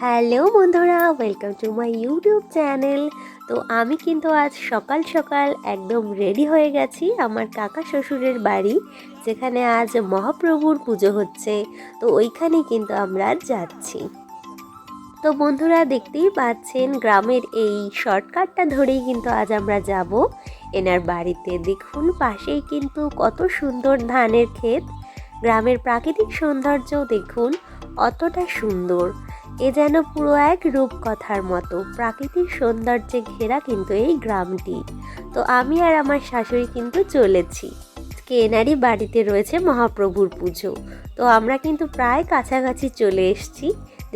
Hello বন্ধুরা, welcome to my YouTube channel. তো আমি কিন্তু আজ সকাল সকাল একদম রেডি হয়ে গেছি আমার কাকা শ্বশুরের বাড়ি, যেখানে আজ মহাপ্রভুর পুজো হচ্ছে। তো ওইখানেই কিন্তু আমরা আজ যাচ্ছি। তো বন্ধুরা, দেখতেই পাচ্ছেন গ্রামের এই শর্টকাটটা ধরেই কিন্তু আজ আমরা যাব এনার বাড়িতে। দেখুন পাশেই কিন্তু কত সুন্দর ধানের ক্ষেত, গ্রামের প্রাকৃতিক সৌন্দর্য দেখুন অতটা সুন্দর। এ যেন পুরো এক রূপকথার মতো প্রাকৃতিক সৌন্দর্যে ঘেরা কিন্তু এই গ্রামটি। তো আমি আর আমার শাশুড়ি কিন্তু চলেছি। আজকে এনারই বাড়িতে রয়েছে মহাপ্রভুর পুজো। তো আমরা কিন্তু প্রায় কাছাকাছি চলে এসেছি।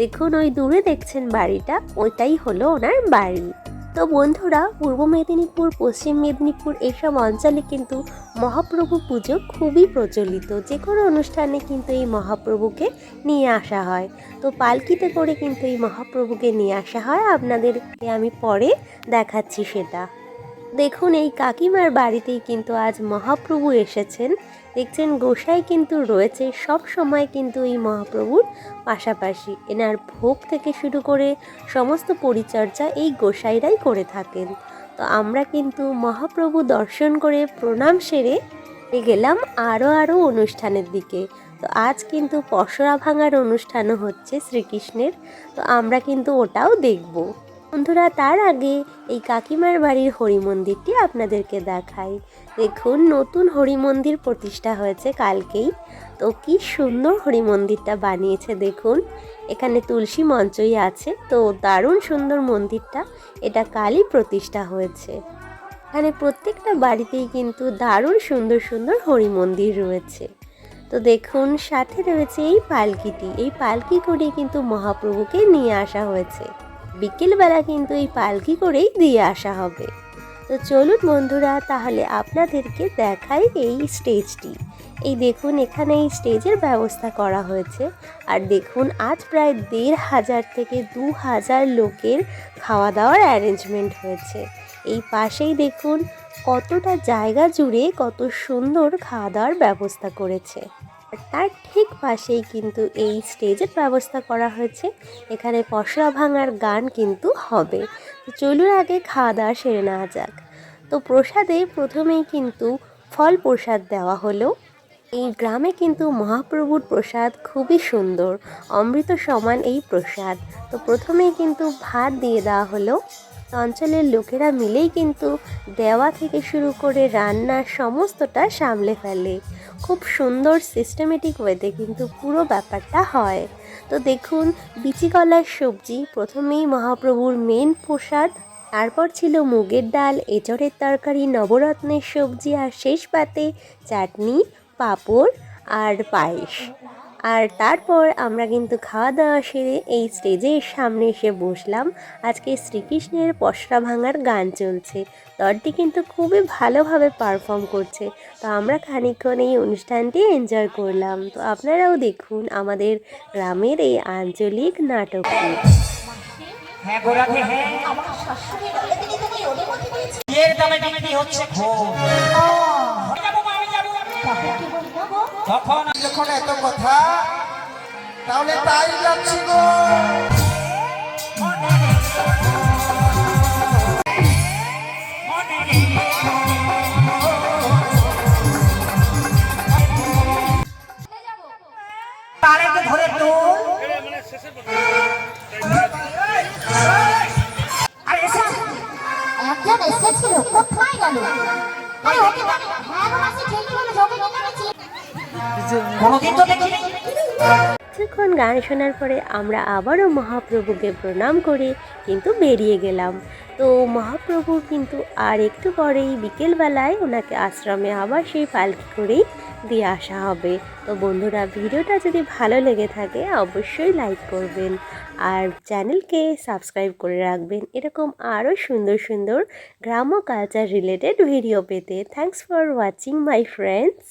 দেখুন ওই দূরে দেখছেন বাড়িটা, ওইটাই হলো ওনার বাড়ি। তো বন্ধুরা, পূর্ব মেদিনীপুর, পশ্চিম মেদিনীপুর এইসব অঞ্চলে কিন্তু মহাপ্রভু পুজো খুবই প্রচলিত। যে কোনো অনুষ্ঠানে কিন্তু এই মহাপ্রভুকে নিয়ে আসা হয়। তো পালকিতে করে কিন্তু এই মহাপ্রভুকে নিয়ে আসা হয়, আপনাদেরকে আমি পরে দেখাচ্ছি সেটা। দেখুন এই কাকিমার বাড়িতেই কিন্তু আজ মহাপ্রভু এসেছেন। দেখছেন গোসাই কিন্তু রয়েছে সব সময় কিন্তু এই মহাপ্রভুর পাশাপাশি। এনার ভোগ থেকে শুরু করে সমস্ত পরিচর্যা এই গোসাইরাই করে থাকেন। তো আমরা কিন্তু মহাপ্রভু দর্শন করে প্রণাম সেরে গেলাম আরও অনুষ্ঠানের দিকে। তো আজ কিন্তু পসরা ভাঙার অনুষ্ঠানও হচ্ছে শ্রীকৃষ্ণের। তো আমরা কিন্তু ওটাও দেখব। বন্ধুরা, তার আগে এই কাকিমার বাড়ির হরি মন্দিরটি আপনাদেরকে দেখাই। দেখুন নতুন হরি মন্দির প্রতিষ্ঠা হয়েছে কালকেই। তো কি সুন্দর হরি মন্দিরটা বানিয়েছে দেখুন। এখানে তুলসী মঞ্চই আছে। তো দারুণ সুন্দর মন্দিরটা, এটা কালই প্রতিষ্ঠা হয়েছে। এখানে প্রত্যেকটা বাড়িতেই কিন্তু দারুণ সুন্দর সুন্দর হরি মন্দির রয়েছে। তো দেখুন সাথে রয়েছে এই পালকিটি। এই পালকি করে কিন্তু মহাপ্রভুকে নিয়ে আসা হয়েছে। বিকেলবেলা কিন্তু এই পালকি করেই দিয়ে আসা হবে। তো চলুন বন্ধুরা, তাহলে আপনাদেরকে দেখাই এই স্টেজটি। এই দেখুন এখানে এই স্টেজের ব্যবস্থা করা হয়েছে। আর দেখুন আজ প্রায় ১,৫০০ থেকে ২,০০০ লোকের খাওয়া দাওয়ার অ্যারেঞ্জমেন্ট হয়েছে। এই পাশেই দেখুন কতটা জায়গা জুড়ে কত সুন্দর খাওয়া দাওয়ার ব্যবস্থা করেছে। তার ঠিক পাশেই কিন্তু এই স্টেজের ব্যবস্থা করা হয়েছে। এখানে পসরা ভাঙার গান কিন্তু হবে। তো চলুন আগে খাওয়া দাওয়া সেরে নেওয়া যাক। তো প্রসাদে প্রথমেই কিন্তু ফল প্রসাদ দেওয়া হলো। এই গ্রামে কিন্তু মহাপ্রভুর প্রসাদ খুবই সুন্দর, অমৃত সমান এই প্রসাদ। তো প্রথমেই কিন্তু ভাত দিয়ে দেওয়া হলো। অঞ্চলের লোকেরা মিলেই কিন্তু দেওয়া থেকে শুরু করে রান্নার সমস্তটা সামলে ফেলে। খুব সুন্দর সিস্টেমেটিক ওয়েতে কিন্তু পুরো ব্যাপারটা হয়। তো দেখুন বিচি কলার সবজি প্রথমেই মহাপ্রভুর মেন প্রসাদ। তারপর ছিল মুগের ডাল, এঁচড়ের তরকারি, নবরত্নের সবজি, আর শেষ পাতে চাটনি, পাঁপড় আর পায়েস। আর তারপর আমরা কিন্তু খাওয়া দাওয়া সেরে এই স্টেজের সামনে এসে বসলাম। আজকে শ্রীকৃষ্ণের পসরা ভাঙার গান চলছে। দলটি কিন্তু খুবই ভালোভাবে পারফর্ম করছে। তো আমরা খানিকক্ষণ এই অনুষ্ঠানটি এনজয় করলাম। তো আপনারাও দেখুন আমাদের গ্রামের এই আঞ্চলিক নাটকটি। যখন এত কথা, তাহলে তাই যাচ্ছি গো। তারেকে ধরে তোল আর একজন এসেছিল, কোথায় গেল? আরে ওকে কোনদিন তো দেখিনি। কিছুক্ষণ গান শোনার পরে আমরা আবারও মহাপ্রভুকে প্রণাম করে কিন্তু বেরিয়ে গেলাম। তো মহাপ্রভু কিন্তু আর একটু পরেই বিকেলবেলায় ওনাকে আশ্রমে আবার সেই পালকি করেই দিয়ে আসা হবে। তো বন্ধুরা, ভিডিওটা যদি ভালো লেগে থাকে অবশ্যই লাইক করবেন আর চ্যানেলকে সাবস্ক্রাইব করে রাখবেন এরকম আরও সুন্দর সুন্দর গ্রাম্য কালচার রিলেটেড ভিডিও পেতে। Thanks for watching my friends.